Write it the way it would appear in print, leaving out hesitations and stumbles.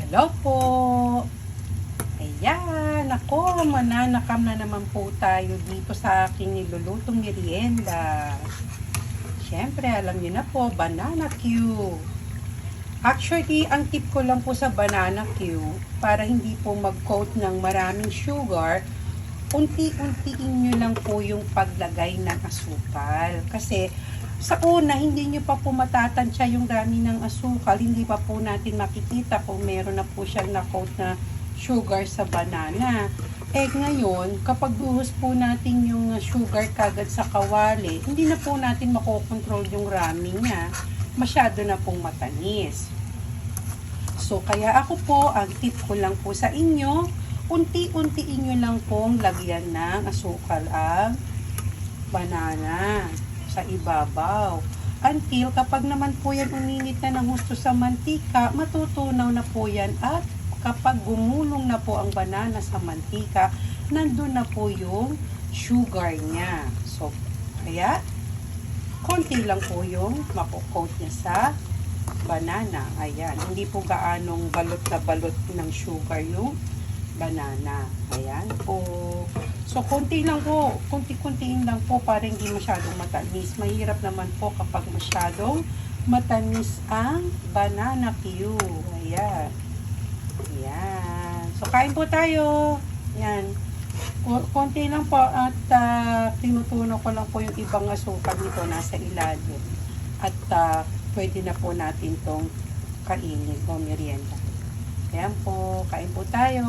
Hello po! Ayan, ako, mananakam na naman po tayo dito sa aking nilulutong merienda. Siyempre, alam niyo na po, banana Q. Actually, ang tip ko lang po sa banana Q, para hindi po mag-coat ng maraming sugar, unti-untiin nyo lang po yung paglagay ng asukal. Kasi, sa una, hindi nyo pa po matatansya yung dami ng asukal. Hindi pa po natin makikita kung meron na po siyang na-coat na sugar sa banana. Eh ngayon, kapag buhos po natin yung sugar kagad sa kawali, hindi na po natin makokontrol yung rami niya. Masyado na pong matanis. So, kaya ako po, ang tip ko lang po sa inyo, unti-untiin nyo lang pong lagyan ng asukal ang banana sa ibabaw. Until kapag naman po yan uminit na ng gusto sa mantika, matutunaw na po yan at kapag gumulong na po ang banana sa mantika, nandun na po yung sugar niya. So, kaya, konti lang po yung makukoat niya sa banana. Ayan, hindi po gaanong balot na balot ng sugar yung banana. Ayan po. So, konti lang po. Kunti-kuntiin lang po para hindi masyadong matamis. Mahirap naman po kapag masyadong matamis ang banana Q. Ayan. Ayan. So, kain po tayo. Ayan. Konti lang po at tinutuno ko lang po yung ibang asukal nito nasa ilalim. At pwede na po natin tong kainin o merienda. Ayan po. Kain po tayo.